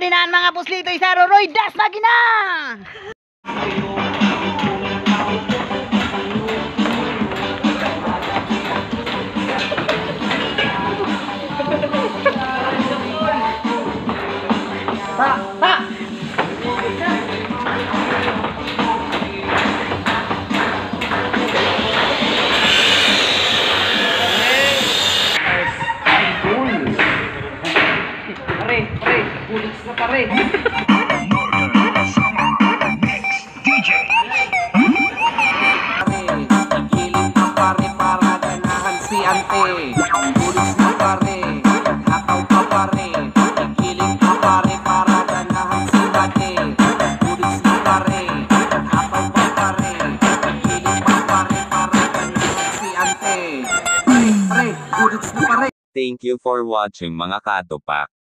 dinaan mga puslito isaro Roy Das Magina. Pare. Giling ka pare para ganahan si ante. Bulis na pare, hataw ka pare. Giling ka pare para ganahan si ate. Bulis na pare, hataw ka pare. Giling ka pare para ganahan si ante. Pare, bulis na pare. Thank you for watching mga katopak.